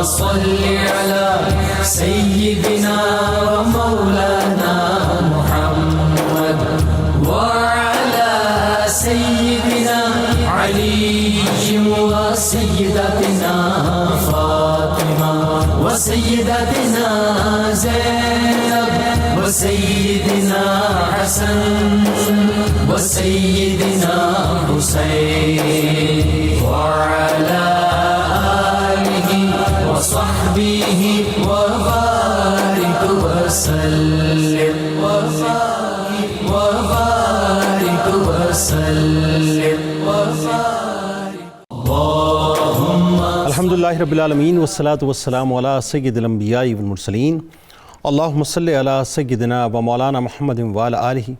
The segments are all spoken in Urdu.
صل على سيدنا ومولانا محمد وعلى سيدنا علي وسيدتنا فاطمة وسيدتنا زينب وسيدنا حسن وسيدنا حسين وعلى آله وصحبه وبارك وسلم وبارك وسلم الحمدللہ رب العالمین والصلاة والسلام علی سید الانبیاء والمرسلین اللہم صلی علی سیدنا و مولانا محمد وعلی آلہ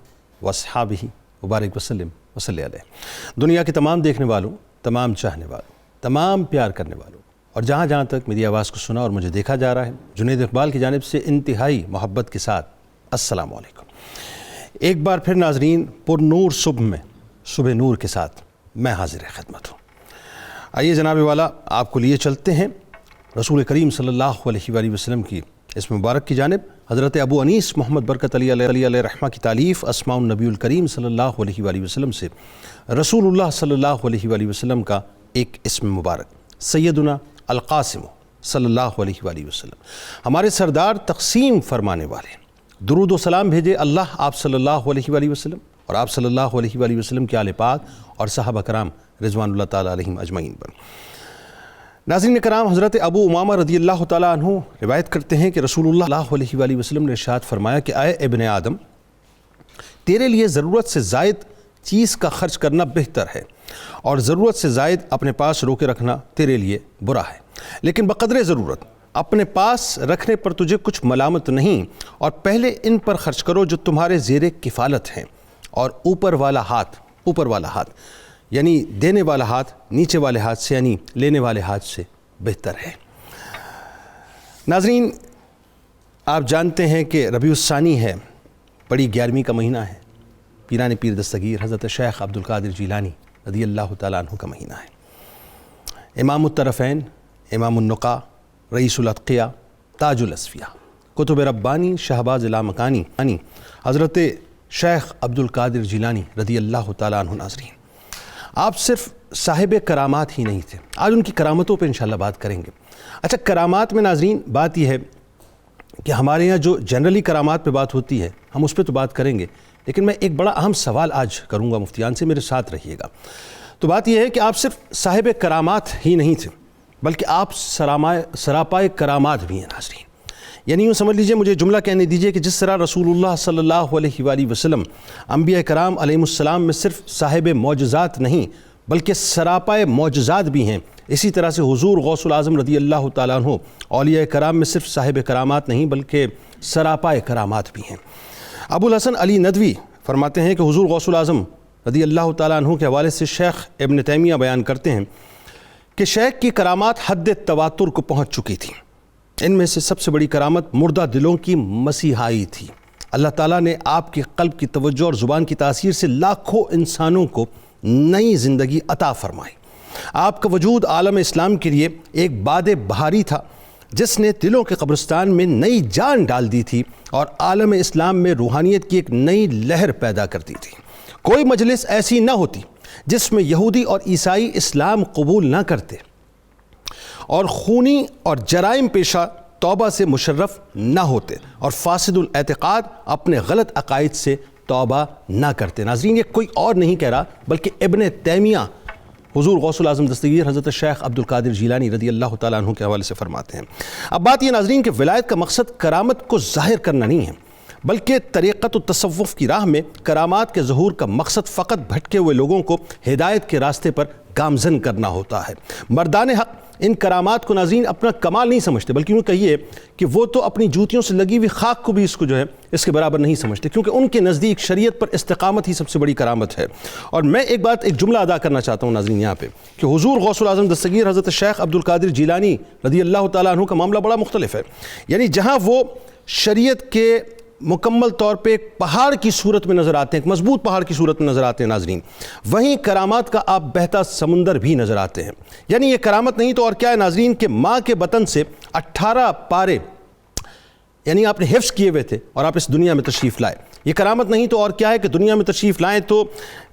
واصحابہ وبارک وسلم وصلی علیہ۔ دنیا کے تمام دیکھنے والوں، تمام چاہنے والوں، تمام پیار کرنے والوں اور جہاں جہاں تک میری آواز کو سنا اور مجھے دیکھا جا رہا ہے، جنید اقبال کی جانب سے انتہائی محبت کے ساتھ السلام علیکم۔ ایک بار پھر ناظرین، پر نور صبح میں صبح نور کے ساتھ میں حاضر خدمت ہوں۔ آئیے جناب والا آپ کو لیے چلتے ہیں رسول کریم صلی اللہ علیہ وآلہ وسلم کی اس مبارک کی جانب۔ حضرت ابو انیس محمد برکت علی علیہ رحمہ کی تالیف اسماء النبی الکریم صلی اللہ علیہ وآلہ وسلم سے رسول اللہ صلی اللہ علیہ وآلہ وسلم کا ایک اسم مبارک سیدنا القاسم صلی اللہ علیہ وآلہ وسلم، ہمارے سردار تقسیم فرمانے والے، درود و سلام بھیجے اللہ آپ صلی اللہ علیہ وآلہ وسلم اور آپ صلی اللہ علیہ وآلہ وسلم کے آل پاک اور صحابہ کرام رضوان اللہ تعالیٰ علیہم اجمعین پر۔ ناظرین کرام، حضرت ابو امامہ رضی اللہ تعالیٰ عنہ روایت کرتے ہیں کہ رسول اللہ علیہ وآلہ وسلم نے ارشاد فرمایا کہ اے ابن آدم، تیرے لیے ضرورت سے زائد چیز کا خرچ کرنا بہتر ہے اور ضرورت سے زائد اپنے پاس روکے رکھنا تیرے لیے برا ہے، لیکن بقدر ضرورت اپنے پاس رکھنے پر تجھے کچھ ملامت نہیں، اور پہلے ان پر خرچ کرو جو تمہارے زیر کفالت ہیں، اور اوپر والا ہاتھ یعنی دینے والا ہاتھ نیچے والے ہاتھ سے یعنی لینے والے ہاتھ سے بہتر ہے۔ ناظرین، آپ جانتے ہیں کہ ربیع الثانی ہے، بڑی 11ویں کا مہینہ ہے، پیران پیر دستگیر حضرت شیخ عبدالقادر جیلانی رضی اللہ تعالیٰ عنہ کا مہینہ ہے۔ امام الطرفین، امام النقا، رئیس الاتقیاء، تاج الاصفیاء، کتب ربانی، شہباز لامکانی حضرت شیخ عبدالقادر جیلانی رضی اللہ تعالیٰ عنہ۔ ناظرین، آپ صرف صاحب کرامات ہی نہیں تھے، آج ان کی کرامتوں پہ انشاءاللہ بات کریں گے۔ اچھا، کرامات میں ناظرین بات یہ ہے کہ ہمارے یہاں جو جنرلی کرامات پہ بات ہوتی ہے ہم اس پہ تو بات کریں گے، لیکن میں ایک بڑا اہم سوال آج کروں گا مفتیان سے، میرے ساتھ رہیے گا۔ تو بات یہ ہے کہ آپ صرف صاحب کرامات ہی نہیں تھے بلکہ آپ سراپائے کرامات بھی ہیں ناظرین۔ یعنی یوں سمجھ لیجئے، مجھے جملہ کہنے دیجئے کہ جس طرح رسول اللہ صلی اللہ علیہ وآلہ وسلم انبیاء کرام علیہم السلام میں صرف صاحب معجزات نہیں بلکہ سراپائے معجزات بھی ہیں، اسی طرح سے حضور غوث العظم رضی اللہ تعالیٰ عنہ اولیاء کرام میں صرف صاحب کرامات نہیں بلکہ سراپائے کرامات بھی ہیں۔ ابو الحسن علی ندوی فرماتے ہیں کہ حضور غوث العظم رضی اللہ تعالیٰ عنہ کے حوالے سے شیخ ابن تیمیہ بیان کرتے ہیں کہ شیخ کی کرامات حد تواتر کو پہنچ چکی تھی۔ ان میں سے سب سے بڑی کرامت مردہ دلوں کی مسیحائی تھی۔ اللہ تعالیٰ نے آپ کے قلب کی توجہ اور زبان کی تاثیر سے لاکھوں انسانوں کو نئی زندگی عطا فرمائی۔ آپ کا وجود عالم اسلام کے لیے ایک باد بہاری تھا جس نے دلوں کے قبرستان میں نئی جان ڈال دی تھی اور عالم اسلام میں روحانیت کی ایک نئی لہر پیدا کر دی تھی۔ کوئی مجلس ایسی نہ ہوتی جس میں یہودی اور عیسائی اسلام قبول نہ کرتے اور خونی اور جرائم پیشہ توبہ سے مشرف نہ ہوتے اور فاسد الاعتقاد اپنے غلط عقائد سے توبہ نہ کرتے۔ ناظرین، یہ کوئی اور نہیں کہہ رہا بلکہ ابن تیمیہ حضور غوث العظم دستگیر حضرت شیخ عبدالقادر جیلانی رضی اللہ تعالیٰ عنہ کے حوالے سے فرماتے ہیں۔ اب بات یہ ناظرین کہ ولایت کا مقصد کرامت کو ظاہر کرنا نہیں ہے بلکہ طریقت و تصوف کی راہ میں کرامات کے ظہور کا مقصد فقط بھٹکے ہوئے لوگوں کو ہدایت کے راستے پر گامزن کرنا ہوتا ہے۔ مردان حق ان کرامات کو ناظرین اپنا کمال نہیں سمجھتے بلکہ یوں کہیے کہ وہ تو اپنی جوتیوں سے لگی ہوئی خاک کو بھی اس کو جو ہے اس کے برابر نہیں سمجھتے، کیونکہ ان کے نزدیک شریعت پر استقامت ہی سب سے بڑی کرامت ہے۔ اور میں ایک جملہ ادا کرنا چاہتا ہوں ناظرین یہاں پہ کہ حضور غوث العظم دستگیر حضرت شیخ عبدالقادر جیلانی رضی اللہ تعالیٰ عنہ کا معاملہ بڑا مختلف ہے۔ یعنی جہاں وہ شریعت کے مکمل طور پہ ایک پہاڑ کی صورت میں نظر آتے ہیں، ایک مضبوط پہاڑ کی صورت میں نظر آتے ہیں ناظرین، وہیں کرامات کا آپ بہتا سمندر بھی نظر آتے ہیں۔ یعنی یہ کرامت نہیں تو اور کیا ہے ناظرین کہ ماں کے بطن سے 18 پارے یعنی آپ نے حفظ کیے ہوئے تھے اور آپ اس دنیا میں تشریف لائے۔ یہ کرامت نہیں تو اور کیا ہے کہ دنیا میں تشریف لائیں تو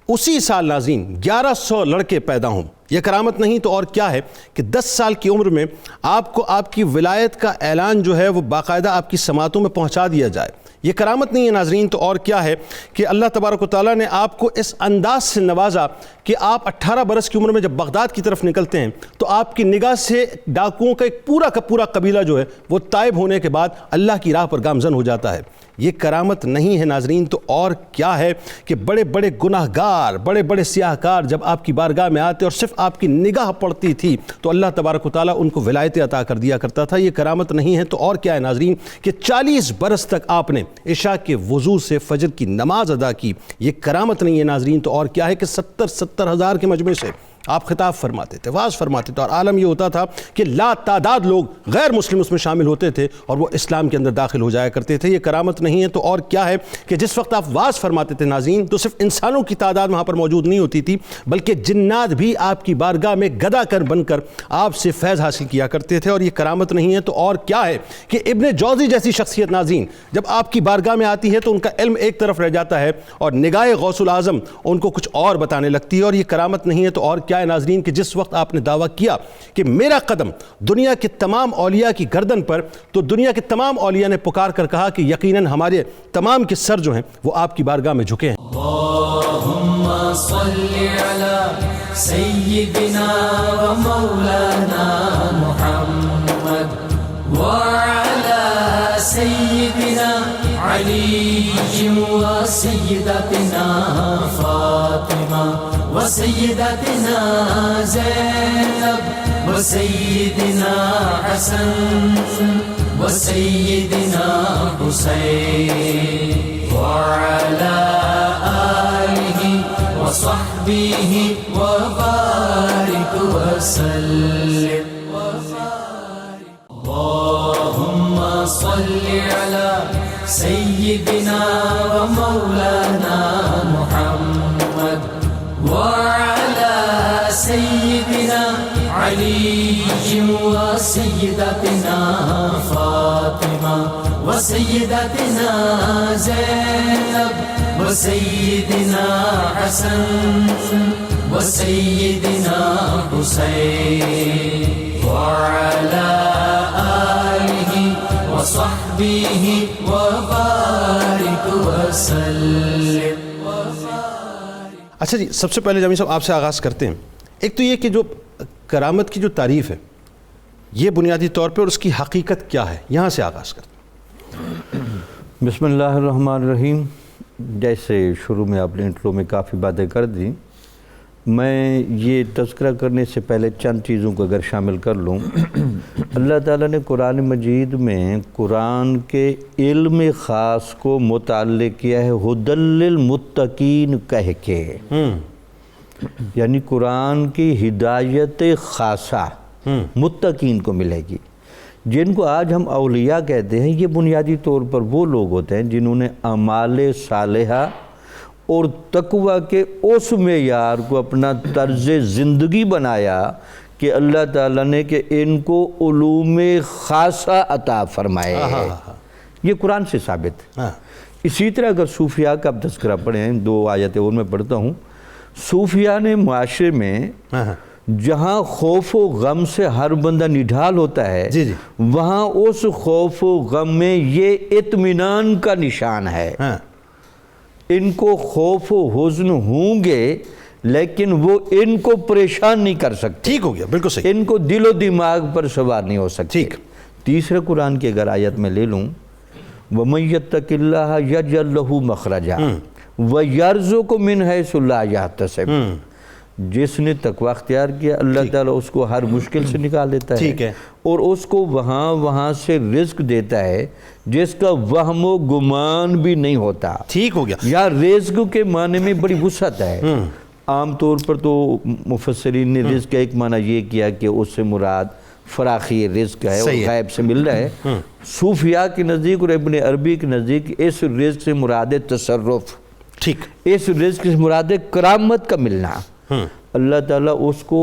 اسی سال ناظرین 1100 لڑکے پیدا ہوں۔ یہ کرامت نہیں تو اور کیا ہے کہ 10 سال کی عمر میں آپ کو آپ کی ولایت کا اعلان جو ہے وہ باقاعدہ آپ کی سماعتوں میں پہنچا دیا جائے۔ یہ کرامت نہیں ہے ناظرین تو اور کیا ہے کہ اللہ تبارک و تعالیٰ نے آپ کو اس انداز سے نوازا کہ آپ 18 برس کی عمر میں جب بغداد کی طرف نکلتے ہیں تو آپ کی نگاہ سے ڈاکوؤں کا ایک پورا کا پورا قبیلہ جو ہے وہ تائب ہونے کے بعد اللہ کی راہ پر گامزن ہو جاتا ہے۔ یہ کرامت نہیں ہے ناظرین تو اور کیا ہے کہ بڑے بڑے گناہ گار، بڑے بڑے سیاہ کار جب آپ کی بارگاہ میں آتے اور صرف آپ کی نگاہ پڑتی تھی تو اللہ تبارک و تعالیٰ ان کو ولایت عطا کر دیا کرتا تھا۔ یہ کرامت نہیں ہے تو اور کیا ہے ناظرین کہ 40 برس تک آپ نے عشاء کے وضو سے فجر کی نماز ادا کی۔ یہ کرامت نہیں ہے ناظرین تو اور کیا ہے کہ 70 ہزار کے مجمع سے آپ خطاب فرماتے تھے، واعظ فرماتے تھے، اور عالم یہ ہوتا تھا کہ لا تعداد لوگ غیر مسلم اس میں شامل ہوتے تھے اور وہ اسلام کے اندر داخل ہو جایا کرتے تھے۔ یہ کرامت نہیں ہے تو اور کیا ہے کہ جس وقت آپ واعظ فرماتے تھے ناظرین تو صرف انسانوں کی تعداد وہاں پر موجود نہیں ہوتی تھی بلکہ جنات بھی آپ کی بارگاہ میں گدا کر بن کر آپ سے فیض حاصل کیا کرتے تھے۔ اور یہ کرامت نہیں ہے تو اور کیا ہے کہ ابن جوزی جیسی شخصیت ناظرین جب آپ کی بارگاہ میں آتی ہے تو ان کا علم ایک طرف رہ جاتا ہے اور نگاہ غوث العظم ان کو کچھ اور بتانے لگتی ہے۔ اور یہ کرامت نہیں ہے تو اور کیا ہے ناظرین کہ جس وقت آپ نے دعویٰ کیا کہ میرا قدم دنیا کے تمام اولیاء کی گردن پر تو دنیا کے تمام اولیاء نے پکار کر کہا کہ یقیناً ہمارے تمام کے سر جو ہیں وہ آپ کی بارگاہ میں جھکے ہیں۔ اللہم صلی علی سیدنا و مولانا محمد وعلی سیدنا علی و سیدتنا فاطمہ و سیدتنا زینب و سیدنا حسن و سیدنا حسین وعلی آلہ وصحبہ وبارک وسلم۔ اللہم صلی علی سیدنا و مولانا محمد وعلی سیدنا علی و سیدتنا فاطمہ و سیدتنا زینب و سیدنا حسن و سیدنا حسین وعلی آلہ وصحبہ وبارک وسلم۔ اچھا جی، سب سے پہلے جامی صاحب آپ سے آغاز کرتے ہیں۔ ایک تو یہ کہ جو کرامت کی جو تعریف ہے یہ بنیادی طور پہ اور اس کی حقیقت کیا ہے، یہاں سے آغاز کرتے ہیں۔ بسم اللہ الرحمن الرحیم۔ جیسے شروع میں آپ نے انٹرو میں کافی باتیں کر دیں، میں یہ تذکرہ کرنے سے پہلے چند چیزوں کو اگر شامل کر لوں۔ اللہ تعالیٰ نے قرآن مجید میں قرآن کے علم خاص کو متعلق کیا ہے ھدی للمتقین کہہ کے، یعنی قرآن کی ہدایت خاصہ متقین کو ملے گی، جن کو آج ہم اولیاء کہتے ہیں۔ یہ بنیادی طور پر وہ لوگ ہوتے ہیں جنہوں نے اعمال صالحہ اور تقوی کے اس معیار کو اپنا طرز زندگی بنایا کہ اللہ تعالیٰ نے کہ ان کو علوم خاصہ عطا فرمائے۔ یہ قرآن سے ثابت ہے۔ اسی طرح اگر صوفیاء کا اب تذکرہ پڑھیں، 2 آیتیں اور میں پڑھتا ہوں۔ صوفیاء نے معاشرے میں جہاں خوف و غم سے ہر بندہ نڈھال ہوتا ہے، وہاں اس خوف و غم میں یہ اطمینان کا نشان ہے۔ ان کو خوف و حزن ہوں گے لیکن وہ ان کو پریشان نہیں کر سکتے۔ ٹھیک ہو گیا، بالکل صحیح۔ ان کو دل و دماغ پر سوار نہیں ہو سکتے۔ ٹھیک۔ تیسرے قرآن کی اگر آیت میں لے لوں، وَمَن يَتَّقِ اللَّهَ يَجْعَل لَّهُ مَخْرَجًا وَيَرْزُقْهُ مِنْ حَيْثُ لَا يَحْتَسِبُ۔ جس نے تقوی اختیار کیا اللہ تعالیٰ اس کو ہر مشکل سے نکال دیتا ہے اور اس کو وہاں سے رزق دیتا ہے جس کا وہم و گمان بھی نہیں ہوتا۔ ٹھیک ہو گیا۔ یا رزق کے معنی میں بڑی وسعت ہے۔ عام طور پر تو مفسرین نے رزق کا ایک معنی یہ کیا کہ اس سے مراد فراخی رزق ہے اور صحیح ہے۔ غیب سے مل رہا ہے۔ صوفیاء کے نزدیک اور ابن عربی کے نزدیک اس رزق سے مراد تصرف، ٹھیک، اس رزق سے مراد کرامت کا ملنا۔ اللہ تعالیٰ اس کو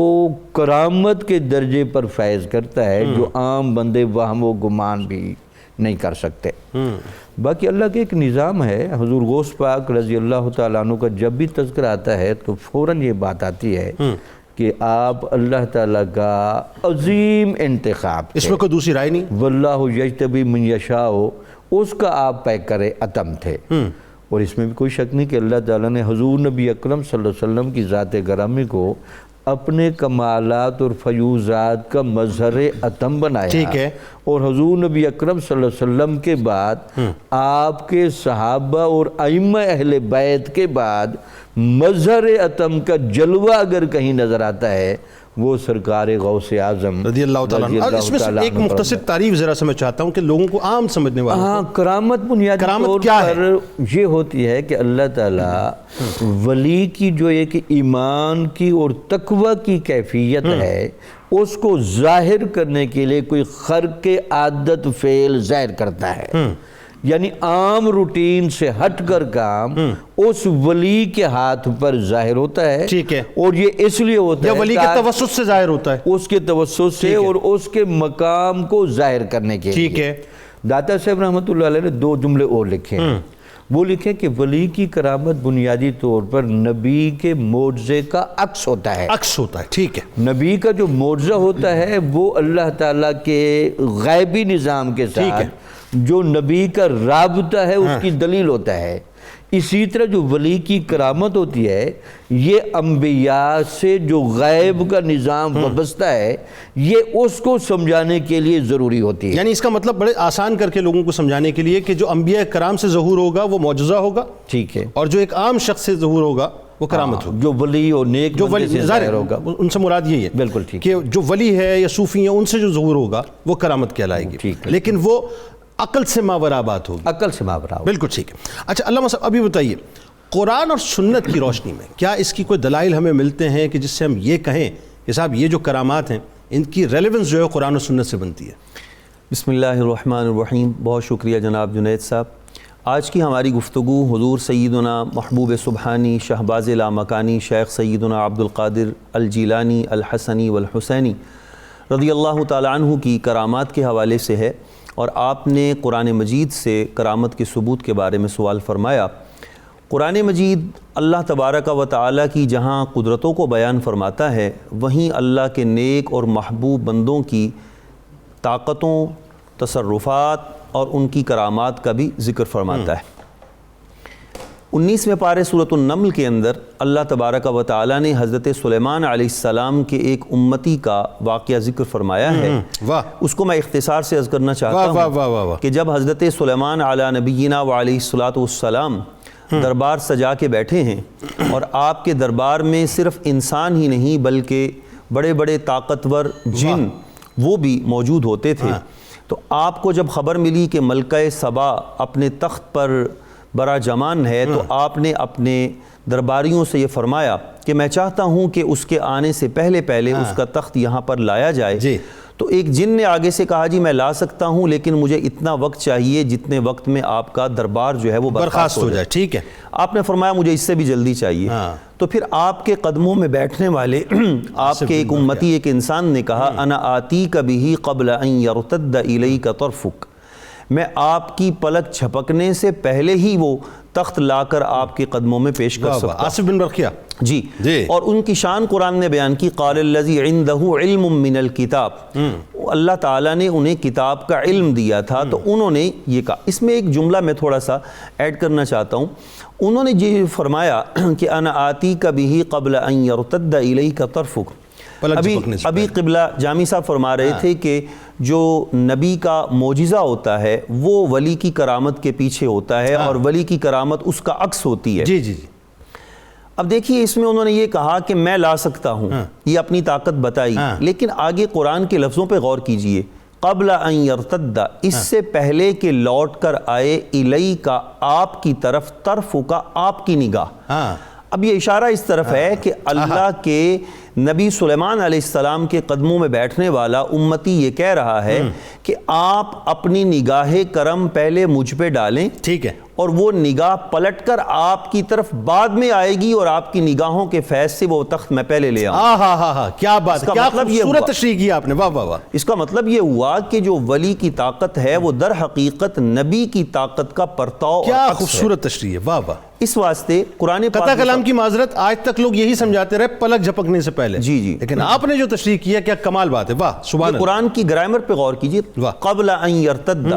کرامت کے درجے پر فیض کرتا ہے جو عام بندے وہم و گمان بھی نہیں کر سکتے۔ باقی اللہ کے ایک نظام ہے۔ حضور غوث پاک رضی اللہ تعالیٰ عنہ کا جب بھی تذکرہ آتا ہے تو فوراً یہ بات آتی ہے کہ آپ اللہ تعالیٰ کا عظیم انتخاب اس میں کوئی دوسری رائے نہیں۔ واللہ یجتبی من یشاء، اس کا آپ پیکر عتم تھے۔ اور اس میں بھی کوئی شک نہیں کہ اللہ تعالیٰ نے حضور نبی اکرم صلی اللہ علیہ وسلم کی ذات گرامی کو اپنے کمالات اور فیوزات کا مظہر عتم بنایا۔ ٹھیک ہے۔ اور حضور نبی اکرم صلی اللہ علیہ وسلم کے بعد آپ کے صحابہ اور ائمہ اہل بیت کے بعد مظہر عتم کا جلوہ اگر کہیں نظر آتا ہے وہ سرکار غوث اعظم رضی اللہ تعالیٰ عنہ۔ اور اس میں سے ایک مختصر تعریف ذرا سا میں چاہتا ہوں کہ لوگوں کو عام سمجھنے والا۔ ہاں، کرامت بنیادی طور پر یہ ہوتی ہے کہ اللہ تعالیٰ ولی کی جو ایک ایمان کی اور تقوی کی کیفیت ہے اس کو ظاہر کرنے کے لیے کوئی خرق عادت فعل ظاہر کرتا ہے، یعنی عام روٹین سے ہٹ کر کام اس ولی کے ہاتھ پر ظاہر ہوتا ہے۔ ٹھیک ہے۔ اور یہ اس لیے ہوتا ہے ولی کے توسط سے ظاہر ہوتا ہے، اس کے توسط سے اور اس کے مقام کو ظاہر کرنے کے لیے۔ ٹھیک ہے۔ داتا صاحب رحمۃ اللہ علیہ نے 2 جملے اور لکھے ہیں۔ وہ لکھے کہ ولی کی کرامت بنیادی طور پر نبی کے معجزے کا عکس ہوتا ہے۔ عکس ہوتا ہے، ٹھیک ہے۔ نبی کا جو معجزہ ہوتا ہے وہ اللہ تعالیٰ کے غیبی نظام کے ساتھ جو نبی کا رابطہ ہے اس کی دلیل ہوتا ہے۔ اسی طرح جو ولی کی کرامت ہوتی ہے یہ انبیاء سے جو غیب کا نظام وابستہ ہے یہ اس کو سمجھانے کے لیے ضروری ہوتی ہے۔ یعنی اس کا مطلب بڑے آسان کر کے لوگوں کو سمجھانے کے لیے کہ جو انبیاء کرام سے ظہور ہوگا وہ معجزہ ہوگا، ٹھیک ہے، اور جو ایک عام شخص سے ظہور ہوگا وہ کرامت ہوگا۔ جو ولی اور نیک جو بندے سے ولی ظاہر ہوگا، ان سے مراد یہی ہے بالکل ٹھیک کہ جو ولی ہے یا صوفی ہیں ان سے جو ظہور ہوگا وہ کرامت کہلائے گی، ٹھیک ہے، لیکن وہ عقل سے ماورا بات ہوگی، عقل سے ماورا ہوگا۔ بالکل ٹھیک ہے۔ اچھا علامہ صاحب ابھی بتائیے قرآن اور سنت کی روشنی میں کیا اس کی کوئی دلائل ہمیں ملتے ہیں کہ جس سے ہم یہ کہیں کہ صاحب یہ جو کرامات ہیں ان کی ریلیونس جو ہے قرآن اور سنت سے بنتی ہے؟ بسم اللہ الرحمن الرحیم۔ بہت شکریہ جناب جنید صاحب۔ آج کی ہماری گفتگو حضور سیدنا محبوب سبحانی شہباز لامکانی شیخ سیدنا عبد القادر الجیلانی الحسنی والحسینی رضی اللہ تعالیٰ عنہ کی کرامات کے حوالے سے ہے، اور آپ نے قرآن مجید سے کرامت کے ثبوت کے بارے میں سوال فرمایا۔ قرآن مجید اللہ تبارک و تعالیٰ کی جہاں قدرتوں کو بیان فرماتا ہے وہیں اللہ کے نیک اور محبوب بندوں کی طاقتوں، تصرفات اور ان کی کرامات کا بھی ذکر فرماتا ہے۔ 19ویں پارے سورۃ النمل کے اندر اللہ تبارک و تعالیٰ نے حضرت سلیمان علیہ السلام کے ایک امتی کا واقعہ ذکر فرمایا ہے۔ اس کو میں اختصار سے عرض کرنا چاہتا ہوں کہ جب حضرت سلیمان علی نبینا وعلیہ السلام دربار سجا کے بیٹھے ہیں اور آپ کے دربار میں صرف انسان ہی نہیں بلکہ بڑے بڑے طاقتور جن وہ بھی موجود ہوتے تھے، تو آپ کو جب خبر ملی کہ ملکہ سبا اپنے تخت پر برا جمان ہے تو آپ نے اپنے درباریوں سے یہ فرمایا کہ میں چاہتا ہوں کہ اس کے آنے سے پہلے اس کا تخت یہاں پر لایا جائے۔ تو ایک جن نے آگے سے کہا جی میں لا سکتا ہوں لیکن مجھے اتنا وقت چاہیے جتنے وقت میں آپ کا دربار جو ہے وہ برخاست ہو جائے۔ ٹھیک ہے۔ آپ نے فرمایا مجھے اس سے بھی جلدی چاہیے۔ تو پھر آپ کے قدموں میں بیٹھنے والے آپ کے ایک امتی ایک انسان نے کہا انا آتیک بہ قبل ان یرتد الیک طرفک، میں آپ کی پلک جھپکنے سے پہلے ہی وہ تخت لا کر آپ کے قدموں میں پیش کر سکتا۔ آصف بن برقیہ جی، اور ان کی شان قرآن نے بیان کی، قال الذی عندہ علم من الکتاب، اللہ تعالیٰ نے انہیں کتاب کا علم دیا تھا تو انہوں نے یہ کہا۔ اس میں ایک جملہ میں تھوڑا سا ایڈ کرنا چاہتا ہوں، انہوں نے یہ فرمایا کہ انا آتیک بہ قبل ان یرتد الیک طرفک۔ ابھی قبلہ جامی صاحب فرما رہے تھے کہ جو نبی کا معجزہ ہوتا ہے وہ ولی کی کرامت کے پیچھے ہوتا ہے اور ولی کی کرامت اس کا عکس ہوتی ہے۔ جی۔ اب دیکھیے اس میں انہوں نے یہ کہا کہ میں لا سکتا ہوں، یہ اپنی طاقت بتائی، لیکن آگے قرآن کے لفظوں پہ غور کیجئے، قبل ان یرتد، اس سے پہلے کہ لوٹ کر آئے، الیک، آپ کی طرف، طرف کا آپ کی نگاہ۔ اب یہ اشارہ اس طرف ہے کہ اللہ کے نبی سلیمان علیہ السلام کے قدموں میں بیٹھنے والا امتی یہ کہہ رہا ہے کہ آپ اپنی نگاہ کرم پہلے مجھ پہ ڈالیں، ٹھیک ہے، اور وہ نگاہ پلٹ کر آپ کی طرف بعد میں آئے گی، اور آپ کی نگاہوں کے فیض سے وہ تخت میں پہلے لے آؤں۔ ہاں کیا بات ہے، کیا خوبصورت تشریح کی آپ نے، واہ واہ واہ۔ اس کا مطلب یہ ہوا کہ جو ولی کی طاقت ہے وہ در حقیقت نبی کی طاقت کا پرتاؤ، کیا خوبصورت تشریح ہے، واہ واہ۔ اس واسطے قرآن پاک قطع کلام کی معذرت، آج تک لوگ یہی سمجھاتے رہے پلک جھپکنے سے پہلے، جی لیکن آپ نے جو تشریح کیا کیا کمال بات ہے، واہ سبحان اللہ۔ قرآن کی گرامر پہ غور کیجئے، قبل ان یرتد،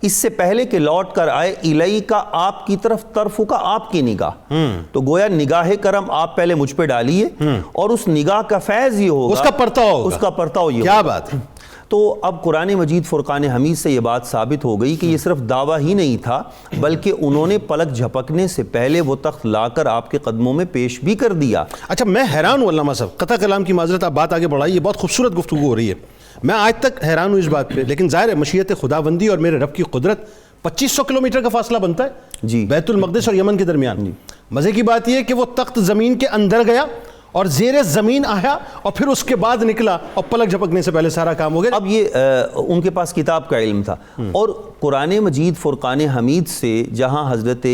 اس سے پہلے کہ لوٹ کر آئے، الیکا آپ کی طرف، طرف کا آپ کی نگاہ، تو گویا نگاہ کرم آپ پہلے مجھ پہ ڈالیے، اور اس نگاہ کا فیض یہ ہوگا، اس کا پرتاؤ ہوگا، اس کا پرتاؤ یہ کیا ہوگا۔ بات ہے۔ تو اب قرآن مجید فرقان حمید سے یہ بات ثابت ہو گئی کہ یہ صرف دعویٰ ہی نہیں تھا، بلکہ انہوں نے پلک جھپکنے سے پہلے وہ تخت لا کر آپ کے قدموں میں پیش بھی کر دیا۔ اچھا میں حیران ہوں علامہ صاحب، قطع کلام کی معذرت، آپ بات آگے بڑھائیے، بہت خوبصورت گفتگو ہو رہی ہے، میں آج تک حیران ہوں اس بات پہ، لیکن ظاہر ہے مشیت خداوندی اور میرے رب کی قدرت، 2500 کلومیٹر کا فاصلہ بنتا ہے جی، بیت المقدس اور یمن کے درمیان۔ مزے کی بات یہ ہے کہ وہ تخت زمین کے اندر گیا اور زیر زمین آیا، اور پھر اس کے بعد نکلا، اور پلک جھپکنے سے پہلے سارا کام ہو گیا۔ اب یہ ان کے پاس کتاب کا علم تھا، اور قرآن مجید فرقان حمید سے جہاں حضرت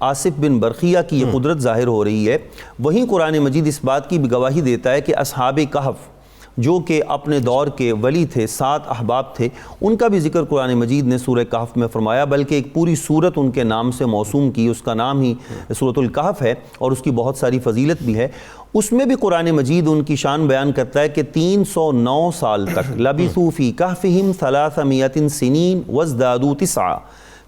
آصف بن برقیہ کی یہ قدرت ظاہر ہو رہی ہے، وہیں قرآن مجید اس بات کی بھی گواہی دیتا ہے کہ اصحاب کہف جو کہ اپنے دور کے ولی تھے، 7 احباب تھے، ان کا بھی ذکر قرآن مجید نے سورہ کہف میں فرمایا، بلکہ ایک پوری سورت ان کے نام سے موسوم کی، اس کا نام ہی سورۃ الکہف ہے، اور اس کی بہت ساری فضیلت بھی ہے۔ اس میں بھی قرآن مجید ان کی شان بیان کرتا ہے کہ 309 سال تک لبثوا فی کہفہم 300 سنین وازدادوا 9،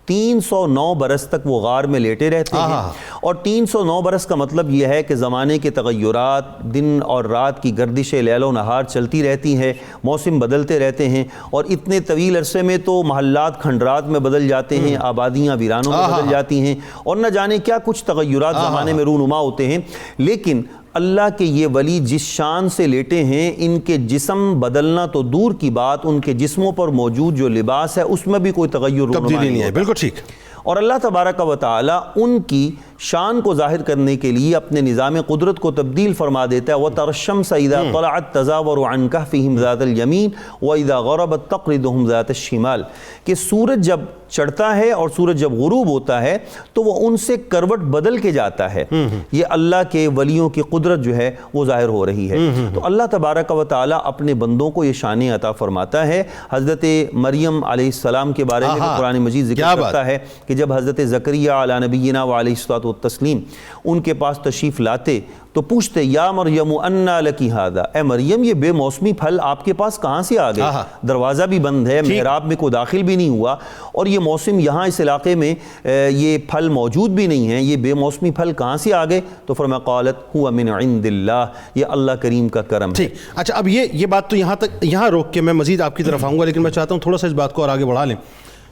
309 برس تک وہ غار میں لیٹے رہتے ہیں، اور 309 برس کا مطلب یہ ہے کہ زمانے کے تغیرات، دن اور رات کی گردش لیل و نہار چلتی رہتی ہیں، موسم بدلتے رہتے ہیں، اور اتنے طویل عرصے میں تو محلات کھنڈرات میں بدل جاتے ہیں، آبادیاں ویرانوں میں بدل جاتی ہیں، اور نہ جانے کیا کچھ تغیرات زمانے میں رونما ہوتے ہیں، لیکن اللہ کے یہ ولی جس شان سے لیٹے ہیں، ان کے جسم بدلنا تو دور کی بات، ان کے جسموں پر موجود جو لباس ہے اس میں بھی کوئی تغیر رونما نہیں ہے، بالکل ٹھیک۔ اور اللہ تبارک و تعالی ان کی شان کو ظاہر کرنے کے لیے اپنے نظام قدرت کو تبدیل فرما دیتا ہے، وَتَرَى الشَّمْسَ إِذَا طَلَعَتْ تَزَاوَرُ عَنْ كَهْفِهِمْ ذَاتَ الْيَمِينِ وَإِذَا غَرَبَتْ تَقْرِضُهُمْ ذَاتَ الشِّمَالِ، کہ سورج جب چڑھتا ہے اور سورج جب غروب ہوتا ہے تو وہ ان سے کروٹ بدل کے جاتا ہے، یہ اللہ کے ولیوں کی قدرت جو ہے وہ ظاہر ہو رہی ہے۔ تو اللہ تبارک و تعالی اپنے بندوں کو یہ شان عطا فرماتا ہے۔ حضرت مریم علیہ السلام کے بارے میں قرآن مجید ذکر کرتا ہے کہ جب حضرت زکریا علی نبینا وعلیہ الصلوۃ والتسلیم ان کے پاس تشریف لاتے تو پوچھتے، یا مریم انا لکی ھذا، اے مریم یہ بے موسمی پھل آپ کے پاس کہاں سے آ گئے؟ دروازہ بھی بند ہے، محراب میں کوئی داخل بھی نہیں ہوا، اور یہ موسم یہاں اس علاقے میں یہ پھل موجود بھی نہیں ہیں، یہ بے موسمی پھل کہاں سے آ گئے؟ تو فرمایا قالت هو من عند اللہ، یہ اللہ کریم کا کرم ہے۔ ٹھیک، اچھا اب یہ بات تو یہاں روک کے میں مزید آپ کی طرف آؤں گا، لیکن میں چاہتا ہوں تھوڑا سا اس بات کو اور آگے بڑھا لیں۔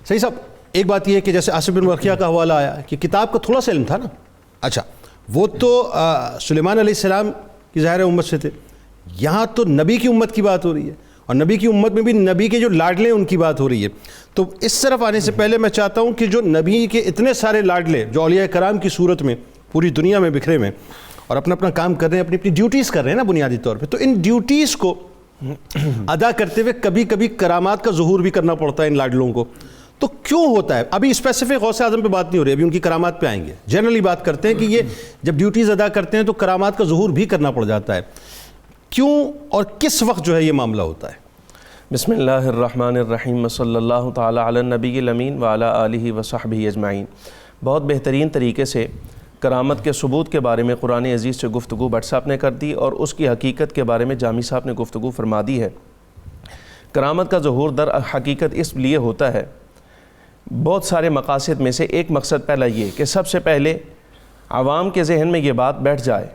صحیح صاحب، ایک بات یہ ہے کہ جیسے آصف بن برقیہ کا حوالہ آیا کہ کتاب کا تھوڑا سا علم تھا نا، اچھا وہ تو سلیمان علیہ السلام کی ظاہر امت سے تھے، یہاں تو نبی کی امت کی بات ہو رہی ہے، اور نبی کی امت میں بھی نبی کے جو لاڈلے ان کی بات ہو رہی ہے۔ تو اس طرف آنے سے پہلے میں چاہتا ہوں کہ جو نبی کے اتنے سارے لاڈلے جو اولیاء کرام کی صورت میں پوری دنیا میں بکھرے ہوئے اور اپنا اپنا کام کر رہے ہیں، اپنی اپنی ڈیوٹیز کر رہے ہیں نا بنیادی طور پہ، تو ان ڈیوٹیز کو ادا کرتے ہوئے کبھی کبھی کرامات کا ظہور بھی کرنا پڑتا ہے ان لاڈلوں کو، تو کیوں ہوتا ہے؟ ابھی اسپیسیفک غوث اعظم پہ بات نہیں ہو رہی، ابھی ان کی کرامات پہ آئیں گے، جنرلی بات کرتے ہیں کہ یہ جب ڈیوٹیز ادا کرتے ہیں تو کرامات کا ظہور بھی کرنا پڑ جاتا ہے، کیوں اور کس وقت جو ہے یہ معاملہ ہوتا ہے؟ بسم اللہ الرحمن الرحیم، صلی اللہ تعالی علی النبی الامین وعلی آلہ وصحبہ اجمعین۔ بہت بہترین طریقے سے کرامت کے ثبوت کے بارے میں قرآن عزیز سے گفتگو بٹ صاحب نے کر دی، اور اس کی حقیقت کے بارے میں جامی صاحب نے گفتگو فرما دی ہے۔ کرامت کا ظہور در حقیقت اس لیے ہوتا ہے، بہت سارے مقاصد میں سے ایک مقصد پہلا یہ کہ سب سے پہلے عوام کے ذہن میں یہ بات بیٹھ جائے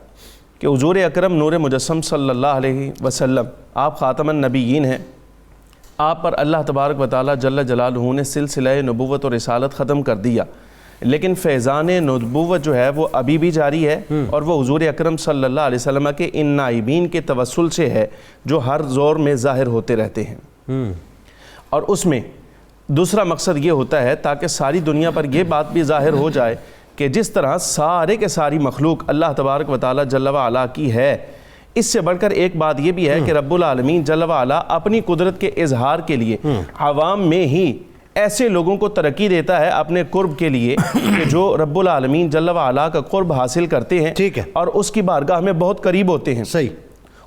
کہ حضور اکرم نور مجسم صلی اللہ علیہ وسلم آپ خاتم النبیین ہیں، آپ پر اللہ تبارک و تعالی جل جلالہ نے سلسلہ نبوت اور رسالت ختم کر دیا، لیکن فیضان نبوت جو ہے وہ ابھی بھی جاری ہے، اور وہ حضور اکرم صلی اللہ علیہ وسلم کے ان نائبین کے توسل سے ہے جو ہر زور میں ظاہر ہوتے رہتے ہیں۔ اور اس میں دوسرا مقصد یہ ہوتا ہے تاکہ ساری دنیا پر یہ بات بھی ظاہر ہو جائے کہ جس طرح سارے کے ساری مخلوق اللہ تبارک و تعالی جل و علا کی ہے، اس سے بڑھ کر ایک بات یہ بھی ہے کہ رب العالمین جل و علا اپنی قدرت کے اظہار کے لیے عوام میں ہی ایسے لوگوں کو ترقی دیتا ہے اپنے قرب کے لیے کہ جو رب العالمین جل و علا کا قرب حاصل کرتے ہیں اور اس کی بارگاہ میں بہت قریب ہوتے ہیں۔ صحیح۔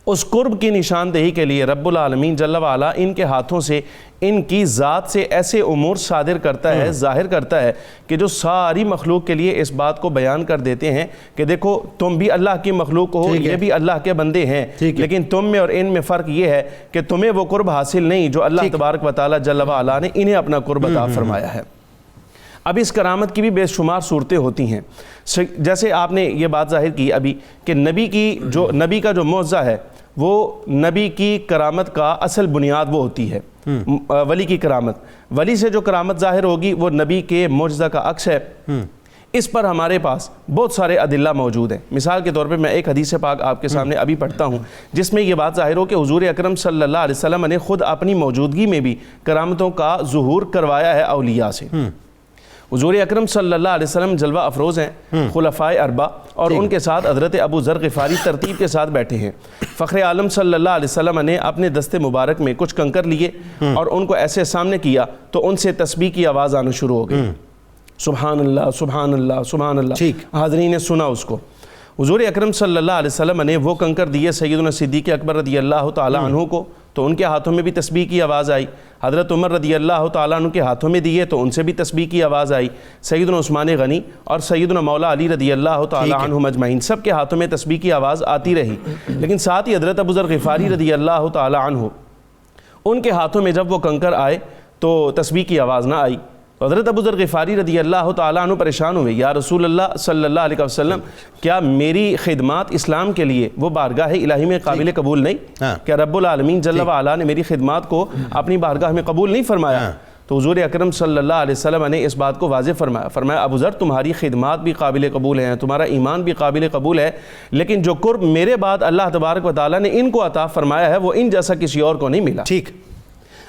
اس قرب کی نشاندہی کے لیے رب العالمین جل و علا ان کے ہاتھوں سے ان کی ذات سے ایسے امور صادر کرتا ہے، ظاہر کرتا ہے کہ جو ساری مخلوق کے لیے اس بات کو بیان کر دیتے ہیں کہ دیکھو تم بھی اللہ کی مخلوق ہو، یہ بھی اللہ کے بندے ہیں، لیکن تم میں اور ان میں فرق یہ ہے کہ تمہیں وہ قرب حاصل نہیں جو اللہ تبارک و تعالی جل و علا نے انہیں اپنا قرب عطا فرمایا ہے۔ اب اس کرامت کی بھی بے شمار صورتیں ہوتی ہیں، جیسے آپ نے یہ بات ظاہر کی ابھی کہ نبی کا جو معجزہ ہے وہ نبی کی کرامت کا اصل بنیاد وہ ہوتی ہے، ولی کی کرامت، ولی سے جو کرامت ظاہر ہوگی وہ نبی کے معجزہ کا عکس ہے۔ اس پر ہمارے پاس بہت سارے ادلہ موجود ہیں۔ مثال کے طور پہ میں ایک حدیث پاک آپ کے سامنے ابھی پڑھتا ہوں جس میں یہ بات ظاہر ہو کہ حضور اکرم صلی اللہ علیہ وسلم نے خود اپنی موجودگی میں بھی کرامتوں کا ظہور کروایا ہے اولیاء سے۔ حضور اکرم صلی اللہ علیہ وسلم جلوہ افروز ہیں، خلفائے اربعہ اور ان کے ساتھ حضرت ابو ذر غفاری ترتیب کے ساتھ بیٹھے ہیں۔ فخر عالم صلی اللہ علیہ وسلم نے اپنے دست مبارک میں کچھ کنکر لیے اور ان کو ایسے سامنے کیا تو ان سے تسبیح کی آواز آنا شروع ہو گئی، سبحان اللہ سبحان اللہ سبحان اللہ۔ حاضرین نے سنا اس کو۔ حضور اکرم صلی اللہ علیہ وسلم نے وہ کنکر دیے سیدنا صدیق اکبر رضی اللہ تعالی عنہ کو تو ان کے ہاتھوں میں بھی تسبیح کی آواز آئی۔ حضرت عمر رضی اللہ تعالیٰ عنہ کے ہاتھوں میں دیے تو ان سے بھی تسبیح کی آواز آئی۔ سیدنا عثمان غنی اور سیدنا مولا علی رضی اللہ تعالیٰ عنہ مجمعین سب کے ہاتھوں میں تسبیح کی آواز آتی رہی، لیکن ساتھ ہی حضرت ابو ذر غفاری رضی اللہ تعالیٰ عنہ ان کے ہاتھوں میں جب وہ کنکر آئے تو تسبیح کی آواز نہ آئی۔ حضرت ابو ذر غفاری رضی اللہ تعالیٰ عنہ پریشان ہوئے، یا رسول اللہ صلی اللہ علیہ وسلم کیا میری خدمات اسلام کے لیے وہ بارگاہ الہی میں قابل قبول نہیں؟ کیا رب العالمین جل و علا نے میری خدمات کو اپنی بارگاہ میں قبول نہیں فرمایا؟ تو حضور اکرم صلی اللہ علیہ وسلم نے اس بات کو واضح فرمایا ابو ذر تمہاری خدمات بھی قابل قبول ہیں، تمہارا ایمان بھی قابل قبول ہے، لیکن جو قرب میرے بعد اللہ تبارک و تعالیٰ نے ان کو عطا فرمایا ہے وہ ان جیسا کسی اور کو نہیں ملا۔ ٹھیک۔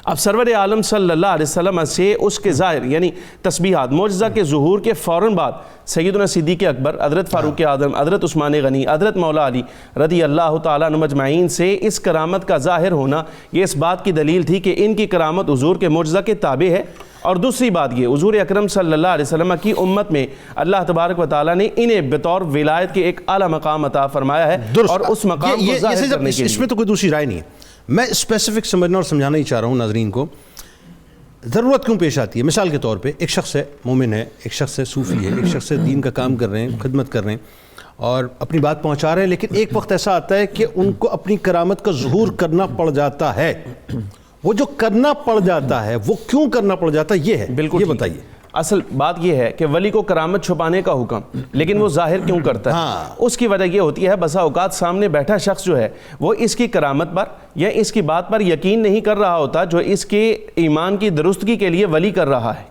اب سرور عالم صلی اللہ علیہ وسلم سے اس کے ظاہر یعنی تسبیحات معجزہ کے ظہور کے فوراً بعد سیدنا صدیق اکبر، حضرت فاروق اعظم، حضرت عثمان غنی، حضرت مولا علی رضی اللہ تعالیٰ عنہ مجمعین سے اس کرامت کا ظاہر ہونا یہ اس بات کی دلیل تھی کہ ان کی کرامت حضور کے معجزہ کے تابع ہے۔ اور دوسری بات یہ حضور اکرم صلی اللہ علیہ وسلم کی امت میں اللہ تبارک و تعالیٰ نے انہیں بطور ولایت کے ایک اعلیٰ مقام عطا فرمایا ہے اور اس مقام کو ظاہر کرنے کے لیے۔ اس میں تو کوئی دوسری رائے نہیں ہے، میں اسپیسیفک سمجھنا اور سمجھانا ہی چاہ رہا ہوں ناظرین کو ضرورت کیوں پیش آتی ہے۔ مثال کے طور پہ ایک شخص ہے، مومن ہے، ایک شخص ہے صوفی ہے، ایک شخص ہے دین کا کام کر رہے ہیں، خدمت کر رہے ہیں اور اپنی بات پہنچا رہے ہیں، لیکن ایک وقت ایسا آتا ہے کہ ان کو اپنی کرامت کا ظہور کرنا پڑ جاتا ہے۔ وہ جو کرنا پڑ جاتا ہے وہ کیوں کرنا پڑ جاتا ہے یہ ہے، بالکل یہ بتائیے۔ اصل بات یہ ہے کہ ولی کو کرامت چھپانے کا حکم، لیکن وہ ظاہر کیوں کرتا ہے؟ اس کی وجہ یہ ہوتی ہے بسا اوقات سامنے بیٹھا شخص جو ہے وہ اس کی کرامت پر یا اس کی بات پر یقین نہیں کر رہا ہوتا جو اس کے ایمان کی درستگی کے لیے ولی کر رہا ہے،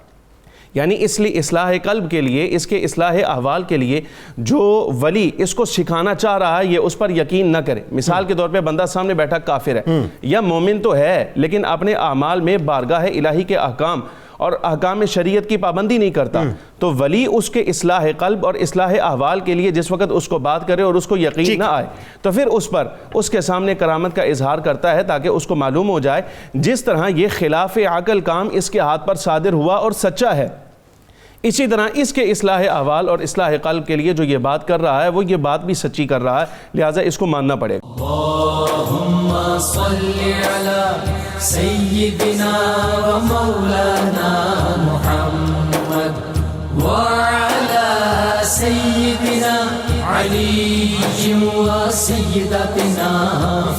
یعنی اس لیے اصلاح قلب کے لیے، اس کے اصلاح احوال کے لیے جو ولی اس کو سکھانا چاہ رہا ہے یہ اس پر یقین نہ کرے۔ مثال کے طور پہ بندہ سامنے بیٹھا کافر ہے یا مومن تو ہے لیکن اپنے اعمال میں بارگاہ الہی کے احکام اور احکام شریعت کی پابندی نہیں کرتا، تو ولی اس کے اصلاح قلب اور اصلاح احوال کے لیے جس وقت اس کو بات کرے اور اس کو یقین نہ آئے تو پھر اس پر اس کے سامنے کرامت کا اظہار کرتا ہے تاکہ اس کو معلوم ہو جائے جس طرح یہ خلاف عقل کام اس کے ہاتھ پر صادر ہوا اور سچا ہے، اسی طرح اس کے اصلاح احوال اور اصلاح قلب کے لیے جو یہ بات کر رہا ہے وہ یہ بات بھی سچی کر رہا ہے، لہٰذا اس کو ماننا پڑے گا۔ اللہم صلی علی سیدنا و مولانا محمد وعلی سیدنا علی و سیدتنا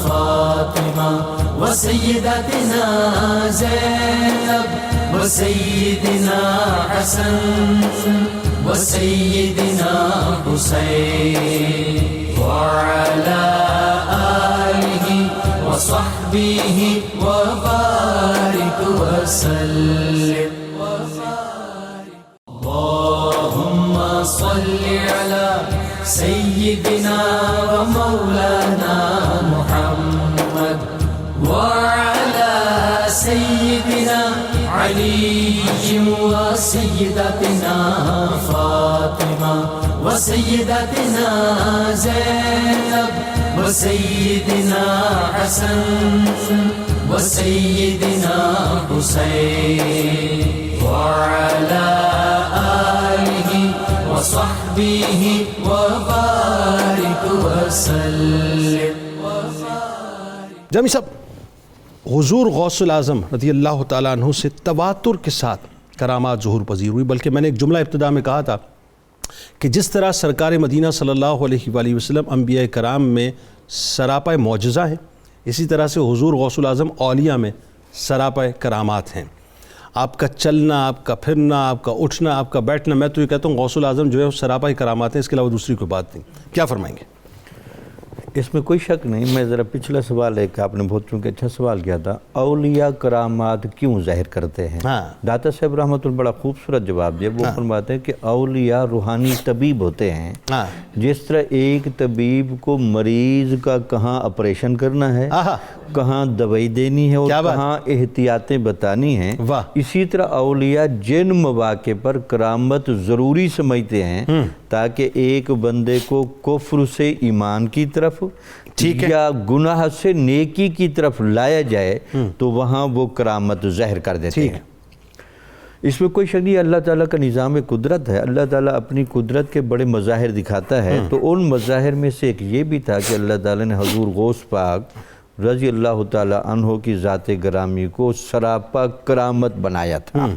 فاطمہ و سیدتنا زینب و سیدنا حسن و سیدنا حسین وعلی آلہ وصحبہ وبارک وسلم۔ اللہم صلی علی سیدنا و مولانا محمد وعلی سیدنا علی و سیدتنا فاطمہ وسيدتنا زينب وسيدنا حسن وسيدنا حسين وعلى آله وصحبه وبارك وسلم. جامی صاحب، حضور غوث العظم رضی اللہ تعالیٰ عنہ سے تواتر کے ساتھ کرامات ظہور پذیر ہوئی، بلکہ میں نے ایک جملہ ابتدا میں کہا تھا کہ جس طرح سرکار مدینہ صلی اللہ علیہ وآلہ وسلم انبیاء کرام میں سراپا معجزہ ہیں، اسی طرح سے حضور غوث العظم اولیاء میں سراپا کرامات ہیں. آپ کا چلنا، آپ کا پھرنا، آپ کا اٹھنا، آپ کا بیٹھنا، میں تو یہ کہتا ہوں غوث العظم جو ہے وہ سراپا کرامات ہیں، اس کے علاوہ دوسری کوئی بات نہیں. کیا فرمائیں گے؟ اس میں کوئی شک نہیں. میں ذرا پچھلا سوال ایک آپ نے بہت چونکہ اچھا سوال کیا تھا، اولیاء کرامات کیوں ظاہر کرتے ہیں؟ داتا صاحب رحمۃ اللہ بڑا خوبصورت جواب دیا. وہ فرماتے ہیں کہ اولیاء روحانی طبیب ہوتے ہیں. جس طرح ایک طبیب کو مریض کا کہاں آپریشن کرنا ہے، کہاں دوائی دینی ہے اور کہاں احتیاطیں بتانی ہیں، اسی طرح اولیاء جن مواقع پر کرامت ضروری سمجھتے ہیں تاکہ ایک بندے کو کفر سے ایمان کی طرف یا گناہ سے نیکی کی طرف لایا جائے تو وہاں وہ کرامت ظاہر کر دیتے ہیں. اس میں کوئی شک نہیں. اللہ تعالیٰ کا نظام قدرت ہے. اللہ تعالیٰ اپنی قدرت کے بڑے مظاہر دکھاتا ہے. تو ان مظاہر میں سے ایک یہ بھی تھا کہ اللہ تعالیٰ نے حضور غوث پاک رضی اللہ تعالیٰ عنہ کی ذات گرامی کو سراپا کرامت بنایا تھا.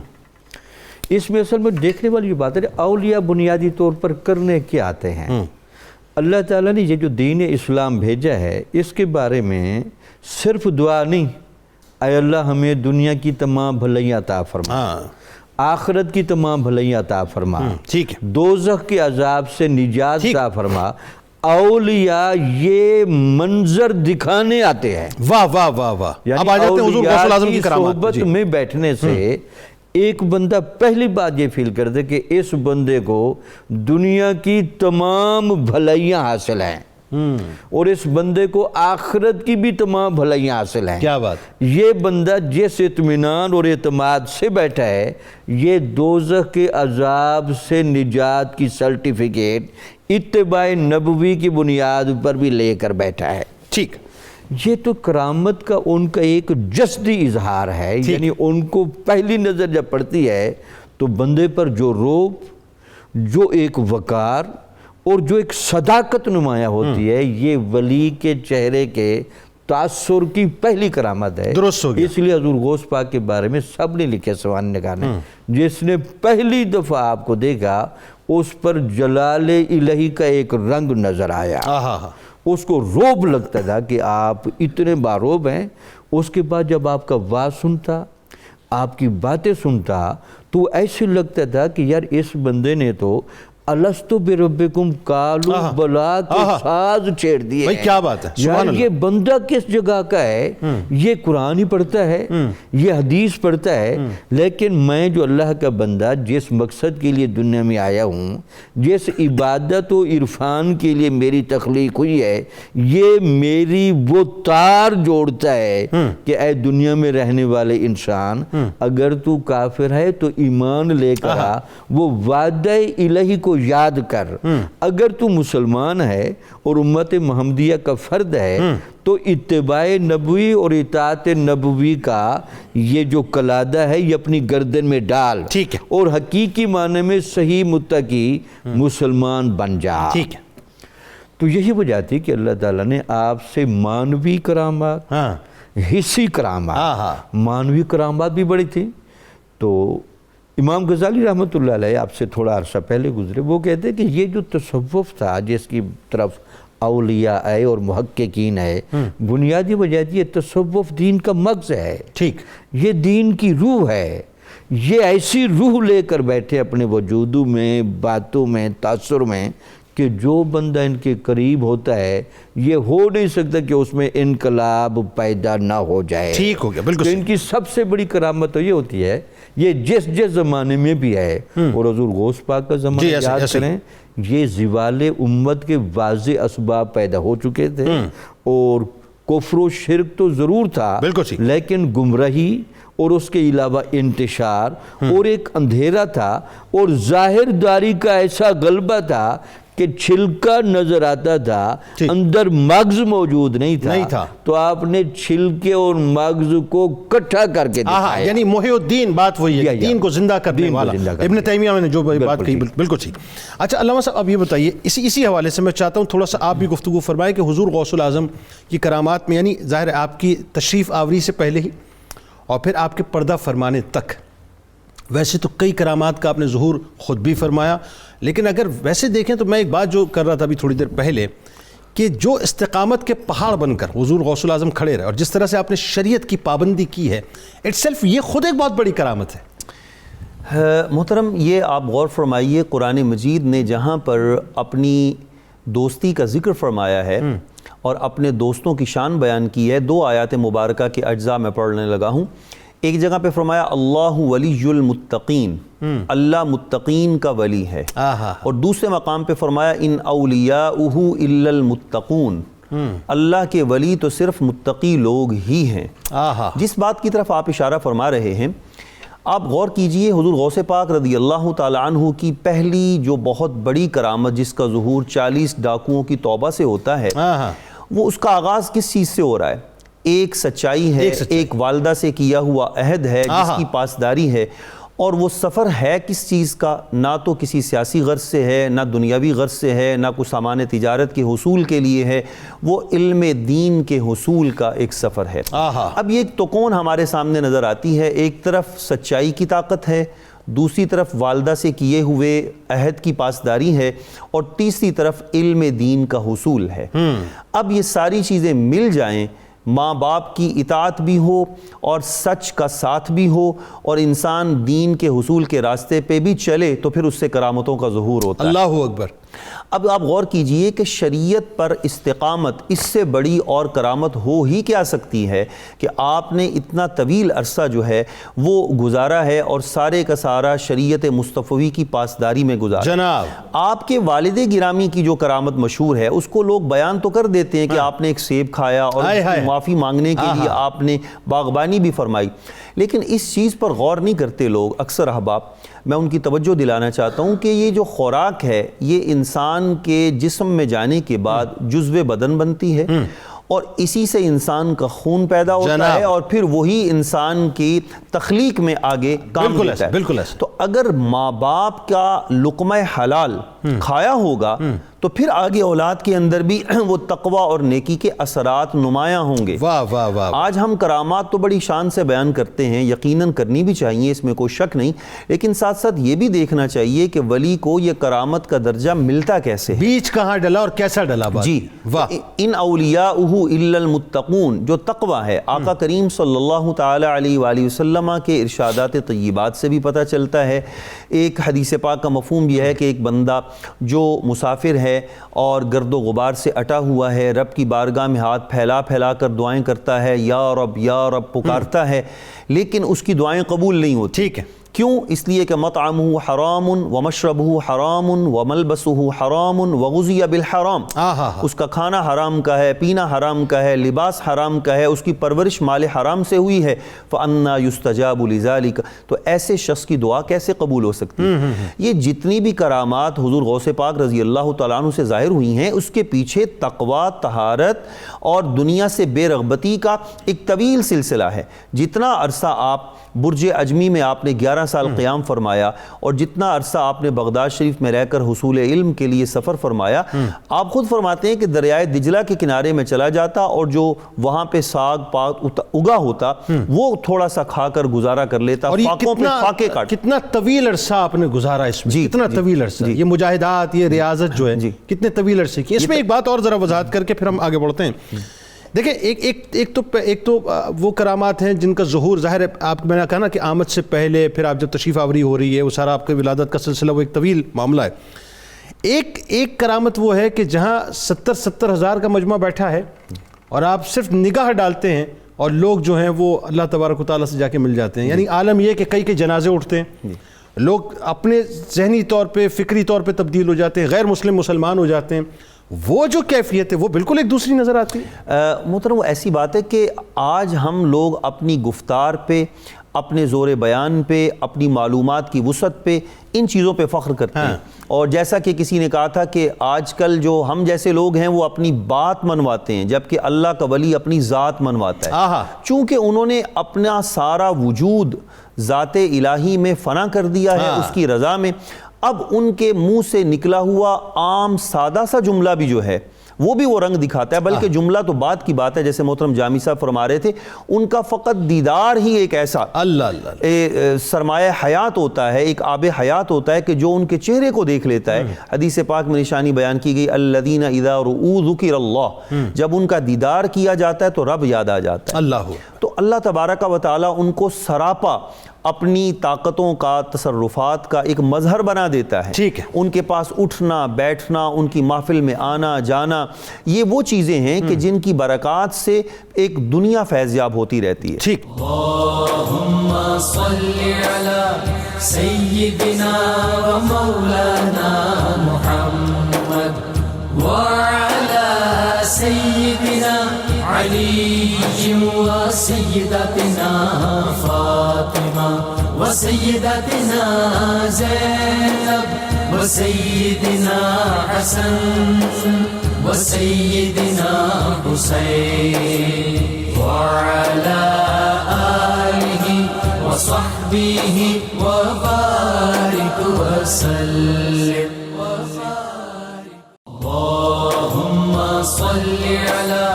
اس میں اصل میں دیکھنے والی بات ہے اولیاء بنیادی طور پر کرنے کیا آتے ہیں. اللہ تعالیٰ نے یہ جو دین اسلام بھیجا ہے اس کے بارے میں صرف دعا نہیں، اے اللہ ہمیں دنیا کی تمام بھلائیاں عطا فرما، آخرت کی تمام بھلائیاں عطا فرما، دوزخ کے عذاب سے نجات عطا فرما. اولیاء یہ منظر دکھانے آتے ہیں. واہ واہ واہ واہ. یعنی اولیاء کی صحبت میں بیٹھنے سے ایک بندہ پہلی بات یہ فیل کرتے کہ اس بندے کو دنیا کی تمام بھلائیاں حاصل ہیں اور اس بندے کو آخرت کی بھی تمام بھلائیاں حاصل ہیں. کیا بات. یہ بندہ جس اطمینان اور اعتماد سے بیٹھا ہے یہ دوزخ کے عذاب سے نجات کی سرٹیفکیٹ اتباع نبوی کی بنیاد پر بھی لے کر بیٹھا ہے. ٹھیک. یہ تو کرامت کا ان کا ایک جسدی اظہار ہے. یعنی ان کو پہلی نظر جب پڑتی ہے تو بندے پر جو روب، جو ایک وقار اور جو ایک صداقت نمایاں ہوتی ہے یہ ولی کے چہرے کے تاثر کی پہلی کرامت ہے. درست ہو گیا. اس لیے حضور غوث پاک کے بارے میں سب نے لکھے سوان نگاہ نے، جس نے پہلی دفعہ آپ کو دیکھا اس پر جلال الہی کا ایک رنگ نظر آیا. اس کو روب لگتا تھا کہ آپ اتنے باروب ہیں. اس کے بعد جب آپ کا واز سنتا، آپ کی باتیں سنتا تو ایسے لگتا تھا کہ یار اس بندے نے تو الستو بربکم قالوا بلا کے ساز چھیڑ دیے. کیا بات ہے. یار یہ بندہ کس جگہ کا ہے؟ یہ قرآن ہی پڑھتا ہے، یہ حدیث پڑھتا ہے، لیکن میں جو اللہ کا بندہ جس مقصد کے لیے دنیا میں آیا ہوں، جس عبادت و عرفان کے لیے میری تخلیق ہوئی ہے، یہ میری وہ تار جوڑتا ہے کہ اے دنیا میں رہنے والے انسان، اگر تو کافر ہے تو ایمان لے کر آ، وہ وعدہ الہی کو یاد کر. اگر تو مسلمان ہے اور امت محمدیہ کا فرد ہے تو اتباع نبوی اور اطاعت نبوی کا یہ جو قلادہ ہے یہ اپنی گردن میں ڈال اور حقیقی معنی میں صحیح متقی مسلمان بن جا. تو یہی وجہ تھی کہ اللہ تعالیٰ نے آپ سے مانوی کرامات، حسی کرامات، مانوی کرامات بھی بڑی تھی. تو امام غزالی رحمۃ اللہ علیہ آپ سے تھوڑا عرصہ پہلے گزرے، وہ کہتے ہیں کہ یہ جو تصوف تھا جس کی طرف اولیاء آئے اور محققین آئے، بنیادی وجہ یہ تصوف دین کا مغز ہے. یہ دین کی روح ہے. یہ ایسی روح لے کر بیٹھے اپنے وجودوں میں، باتوں میں، تاثر میں کہ جو بندہ ان کے قریب ہوتا ہے یہ ہو نہیں سکتا کہ اس میں انقلاب پیدا نہ ہو جائے. ٹھیک ہو گیا. بالکل. ان کی سب سے بڑی کرامت تو یہ ہوتی ہے، یہ جس زمانے میں بھی ہے، اور حضور غوث پاک کا زمانہ یاد کریں، یہ زوال امت کے واضح اسباب پیدا ہو چکے تھے اور کفر و شرک تو ضرور تھا، بالکل ٹھیک، لیکن گمراہی اور اس کے علاوہ انتشار اور ایک اندھیرا تھا، اور ظاہر داری کا ایسا غلبہ تھا کہ چھلکا نظر آتا تھا، اندر مغز موجود نہیں تھا، تو آپ نے چھلکے اور مغز کو اکٹھا کر کے دکھایا، یعنی محی الدین، بات وہی ہے، دین کو زندہ کرنے والا، ابن تیمیہ میں نے جو بات کہی بالکل ٹھیک۔ اچھا علامہ صاحب اب یہ بتائیے، اسی حوالے سے میں چاہتا ہوں تھوڑا سا آپ بھی گفتگو فرمائیں کہ حضور غوث الاعظم کی کرامات میں، یعنی ظاہر ہے آپ کی تشریف آوری سے پہلے ہی اور پھر آپ کے پردہ فرمانے تک، ویسے تو کئی کرامات کا آپ نے ظہور خود بھی فرمایا، لیکن اگر ویسے دیکھیں تو میں ایک بات جو کر رہا تھا ابھی تھوڑی دیر پہلے، کہ جو استقامت کے پہاڑ بن کر حضور غوث الاعظم کھڑے رہے اور جس طرح سے آپ نے شریعت کی پابندی کی ہے، اٹ سیلف یہ خود ایک بہت بڑی کرامت ہے۔ محترم، یہ آپ غور فرمائیے، قرآن مجید نے جہاں پر اپنی دوستی کا ذکر فرمایا ہے اور اپنے دوستوں کی شان بیان کی ہے، 2 آیات مبارکہ کے اجزاء میں پڑھنے لگا ہوں۔ ایک جگہ پہ فرمایا اللہ ولی المتقین، اللہ متقین کا ولی ہے، اور دوسرے مقام پہ فرمایا ان اولیاؤہ الا المتقون، اللہ کے ولی تو صرف متقی لوگ ہی ہیں۔ جس بات کی طرف آپ اشارہ فرما رہے ہیں، آپ غور کیجئے، حضور غوث پاک رضی اللہ تعالی عنہ کی پہلی جو بہت بڑی کرامت جس کا ظہور 40 ڈاکوؤں کی توبہ سے ہوتا ہے، وہ اس کا آغاز کس چیز سے ہو رہا ہے؟ ایک سچائی ہے، ایک والدہ سے کیا ہوا عہد ہے جس کی پاسداری ہے، اور وہ سفر ہے کس چیز کا؟ نہ تو کسی سیاسی غرض سے ہے، نہ دنیاوی غرض سے ہے، نہ کوئی سامان تجارت کے حصول کے لیے ہے، وہ علم دین کے حصول کا ایک سفر ہے۔ اب یہ تو کون ہمارے سامنے نظر آتی ہے؟ ایک طرف سچائی کی طاقت ہے، دوسری طرف والدہ سے کیے ہوئے عہد کی پاسداری ہے، اور تیسری طرف علم دین کا حصول ہے۔ اب یہ ساری چیزیں مل جائیں، ماں باپ کی اطاعت بھی ہو اور سچ کا ساتھ بھی ہو، اور انسان دین کے حصول کے راستے پہ بھی چلے، تو پھر اس سے کرامتوں کا ظہور ہوتا ہے۔ اللہ اکبر۔ اب آپ غور کیجئے کہ شریعت پر استقامت، اس سے بڑی اور کرامت ہو ہی کیا سکتی ہے کہ آپ نے اتنا طویل عرصہ جو ہے وہ گزارا ہے، اور سارے کا سارا شریعت مصطفی کی پاسداری میں گزارا۔ جناب آپ کے والد گرامی کی جو کرامت مشہور ہے، اس کو لوگ بیان تو کر دیتے ہیں کہ آپ نے ایک سیب کھایا اور معافی مانگنے کے لیے آپ نے باغبانی بھی فرمائی، لیکن اس چیز پر غور نہیں کرتے لوگ اکثر احباب۔ میں ان کی توجہ دلانا چاہتا ہوں کہ یہ جو خوراک ہے، یہ انسان کے جسم میں جانے کے بعد جزو بدن بنتی ہے، اور اسی سے انسان کا خون پیدا ہوتا ہے، اور پھر وہی انسان کی تخلیق میں آگے کام لیتا ہے۔ بالکل۔ تو اگر ماں باپ کا لقمہ حلال کھایا ہوگا تو پھر آگے اولاد کے اندر بھی وہ تقوی اور نیکی کے اثرات نمایاں ہوں گے۔ واہ واہ واہ۔ آج ہم کرامات تو بڑی شان سے بیان کرتے ہیں، یقیناً کرنی بھی چاہیے، اس میں کوئی شک نہیں، لیکن ساتھ ساتھ یہ بھی دیکھنا چاہیے کہ ولی کو یہ کرامت کا درجہ ملتا کیسے ہے، بیچ کہاں ڈلا اور کیسا ڈلا۔ جی واہ۔ ان اولیاؤہ الا المتقون، جو تقوی ہے، آقا کریم صلی اللہ تعالی علیہ وآلہ وسلم کے ارشادات طیبات سے بھی پتہ چلتا ہے۔ ایک حدیث پاک کا مفہوم یہ ہے کہ ایک بندہ جو مسافر ہے اور گرد و غبار سے اٹا ہوا ہے، رب کی بارگاہ میں ہاتھ پھیلا پھیلا کر دعائیں کرتا ہے، یا رب پکارتا ہے، لیکن اس کی دعائیں قبول نہیں ہوتی۔ ٹھیک ہے، کیوں؟ اس لیے کہ مطعمہ حرام ومشربہ حرام وملبسہ حرام وغذی بالحرام، اس کا کھانا حرام کا ہے، پینا حرام کا ہے، لباس حرام کا ہے، اس کی پرورش مال حرام سے ہوئی ہے، فأنا یستجاب لذالک، تو ایسے شخص کی دعا کیسے قبول ہو سکتی ہے؟ یہ جتنی بھی کرامات حضور غوث پاک رضی اللہ تعالیٰ عنہ سے ظاہر ہوئی ہیں، اس کے پیچھے تقوی، طہارت اور دنیا سے بے رغبتی کا ایک طویل سلسلہ ہے۔ جتنا عرصہ آپ برج اجمی میں آپ نے 11 سال قیام فرمایا، اور جتنا عرصہ آپ نے بغداد شریف میں رہ کر حصول علم کے لیے سفر فرمایا، آپ خود فرماتے ہیں کہ دریائے دجلہ کے کنارے میں چلا جاتا، اور جو وہاں پہ ساگ پات اگا ہوتا وہ تھوڑا سا کھا کر گزارا کر لیتا، اور فاقوں پہ فاقے کاٹ۔ کتنا طویل عرصہ آپ نے گزارا اس میں، کتنا طویل عرصہ، یہ مجاہدات، یہ ریاضت جو ہے کتنے طویل عرصے کی۔ اس میں ایک بات اور ذرا وضاحت کر کے پھر ہم آگے بڑھتے ہیں۔ دیکھیں ایک تو وہ کرامات ہیں جن کا ظہور ظاہر ہے، آپ میں نے کہا نا کہ آمد سے پہلے، پھر آپ جب تشریف آوری ہو رہی ہے، وہ سارا آپ کے ولادت کا سلسلہ وہ ایک طویل معاملہ ہے۔ ایک کرامت وہ ہے کہ جہاں 70 ہزار کا مجمع بیٹھا ہے اور آپ صرف نگاہ ڈالتے ہیں اور لوگ جو ہیں وہ اللہ تبارک و تعالیٰ سے جا کے مل جاتے ہیں۔ یعنی عالم یہ کہ کئی جنازے اٹھتے ہیں، لوگ اپنے ذہنی طور پہ، فکری طور پہ تبدیل ہو جاتے ہیں، غیر مسلمان ہو جاتے ہیں، وہ جو کیفیت ہے وہ بالکل ایک دوسری نظر آتی ہے۔ محترم وہ ایسی بات ہے کہ آج ہم لوگ اپنی گفتار پہ، اپنے زور بیان پہ، اپنی معلومات کی وسعت پہ، ان چیزوں پہ فخر کرتے ہیں، اور جیسا کہ کسی نے کہا تھا کہ آج کل جو ہم جیسے لوگ ہیں وہ اپنی بات منواتے ہیں، جبکہ اللہ کا ولی اپنی ذات منواتا ہے، چونکہ انہوں نے اپنا سارا وجود ذات الہی میں فنا کر دیا ہے، اس کی رضا میں۔ اب ان کے منہ سے نکلا ہوا عام سادہ سا جملہ بھی جو ہے وہ بھی وہ رنگ دکھاتا ہے، بلکہ جملہ تو بات کی بات ہے، جیسے محترم جامی صاحب فرما رہے تھے، ان کا فقط دیدار ہی ایک ایسا سرمایہ حیات ہوتا ہے، ایک آب حیات ہوتا ہے کہ جو ان کے چہرے کو دیکھ لیتا ہے۔ حدیث پاک میں نشانی بیان کی گئی، الذین اذا رؤوا ذکر اللہ، جب ان کا دیدار کیا جاتا ہے تو رب یاد آ جاتا ہے۔ اللہ تو اللہ تبارک و تعالیٰ ان کو سراپا اپنی طاقتوں کا، تصرفات کا ایک مظہر بنا دیتا ہے۔ ٹھیک ہے، ان کے پاس اٹھنا بیٹھنا، ان کی محفل میں آنا جانا، یہ وہ چیزیں ہیں کہ جن کی برکات سے ایک دنیا فیضیاب ہوتی رہتی ہے۔ ٹھیک۔ اللہم صلی علی سیدنا و مولانا محمد وعلی سیدنا علی و سیدتنا فاطمہ و سیدتنا زینب و سیدنا حسن و سیدنا حسین وعلی آلہ و صحبہ و بارک وسلم۔ اللہم صلی علی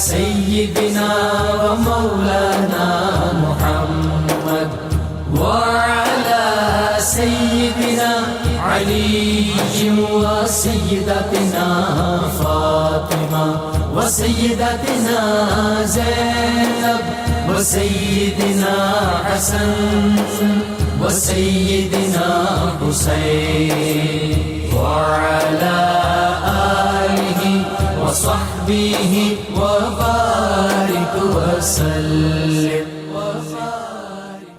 سیدنا و مولانا محمد وعلی سیدنا علی و سیدتنا فاطمہ و سیدتنا زینب و سیدنا حسن و سیدنا حسین وعلی آلہ و صحبہ و بارک وسلم۔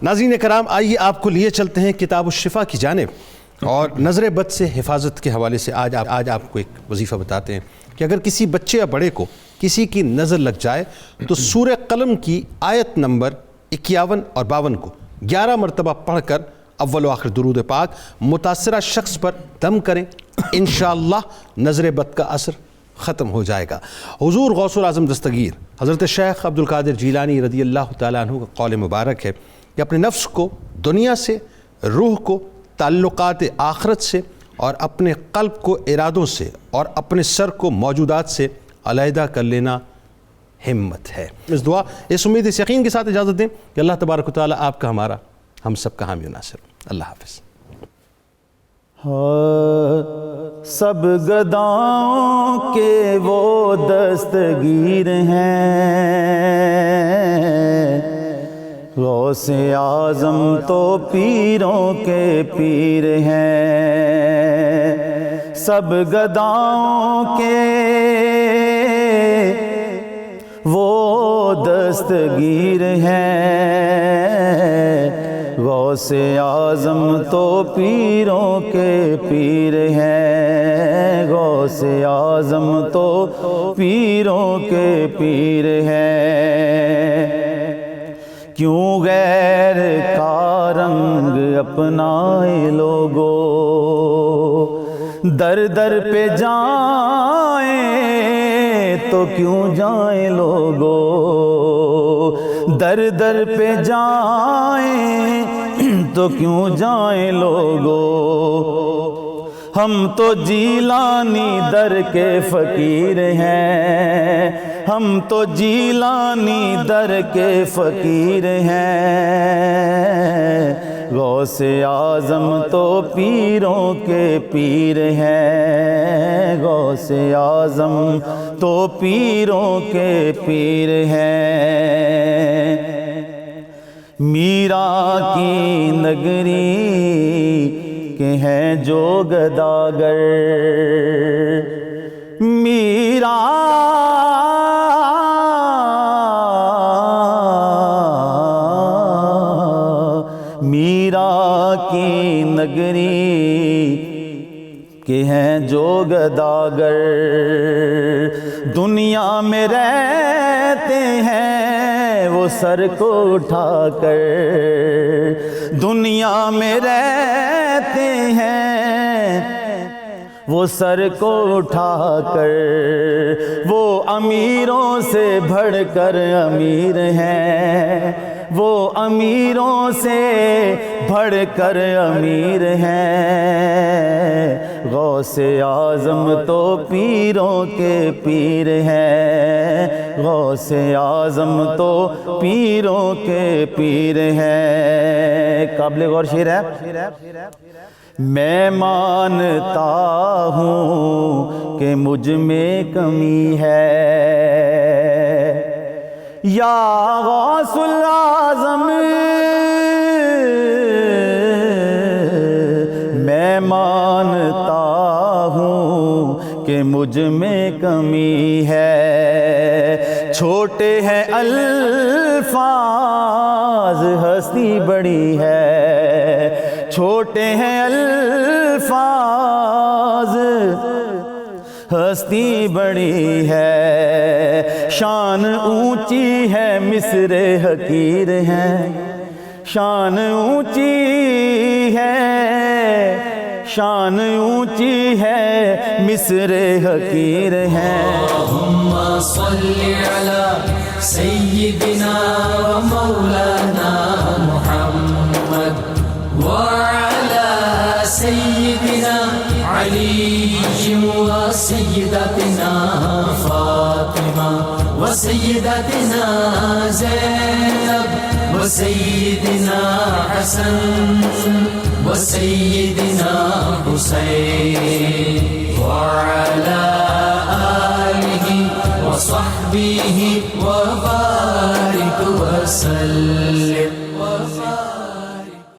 ناظرین کرام، آئیے آپ کو لیے چلتے ہیں کتاب الشفا کی جانب، اور نظر بد سے حفاظت کے حوالے سے آج آپ کو ایک وظیفہ بتاتے ہیں کہ اگر کسی بچے یا بڑے کو کسی کی نظر لگ جائے تو سورہ قلم کی آیت نمبر 51 اور 52 کو 11 مرتبہ پڑھ کر اول و آخر درود پاک متاثرہ شخص پر دم کریں، انشاءاللہ نظر بد کا اثر ختم ہو جائے گا۔ حضور غوث الاعظم دستگیر حضرت شیخ عبدالقادر جیلانی رضی اللہ تعالیٰ عنہ کا قول مبارک ہے کہ اپنے نفس کو دنیا سے، روح کو تعلقات آخرت سے، اور اپنے قلب کو ارادوں سے، اور اپنے سر کو موجودات سے علیحدہ کر لینا ہمت ہے۔ اس دعا، اس امید، اس یقین کے ساتھ اجازت دیں کہ اللہ تبارک و تعالیٰ آپ کا، ہمارا، ہم سب کا حامی و ناصر۔ اللہ حافظ۔ سب گداؤں کے وہ دستگیر ہیں، غوث اعظم تو پیروں کے پیر ہیں۔ سب گداؤں کے وہ دستگیر ہیں، غوث اعظم تو پیروں کے پیر ہیں، غوث اعظم تو پیروں کے پیر ہیں۔ کیوں غیر کا رنگ اپنائے لوگو، در در پہ جائیں تو کیوں جائیں لوگو، در در پہ جائیں تو کیوں جائیں لوگو۔ ہم تو جیلانی در کے فقیر ہیں، ہم تو جیلانی در کے فقیر ہیں، غوث اعظم تو پیروں کے پیر ہیں، غوث اعظم تو پیروں کے پیر ہیں۔ میرا کی نگری کے ہیں جو گداگر، میرا کی نگری کہ ہیں جو گداگر دنیا میں رہتے ہیں وہ سر کو اٹھا کر، دنیا میں رہتے ہیں وہ سر کو اٹھا کر، وہ امیروں سے بڑھ کر امیر ہیں، وہ امیروں سے بڑھ کر امیر ہیں، غوث اعظم تو پیروں کے پیر ہیں، غوث اعظم تو پیروں کے پیر ہیں۔ قابل غور شعر ہے۔ میں مانتا ہوں کہ مجھ میں کمی ہے، یا غوث الاعظم میں مانتا ہوں کہ مجھ میں کمی ہے، چھوٹے ہیں الفاظ ہستی بڑی ہے، چھوٹے ہیں الفاظ ہستی بڑی ہے، شان اونچی ہے مصر حقیر ہے، شان اونچی ہے، شان اونچی ہے مصر حقیر ہے۔ اللہم صلی علی سیدنا و مولانا محمد وعلى سيدنا علي وسيدتنا فاطمة وسيدتنا زينب وسيدنا حسن وسيدنا حسين وعلى آله وصحبه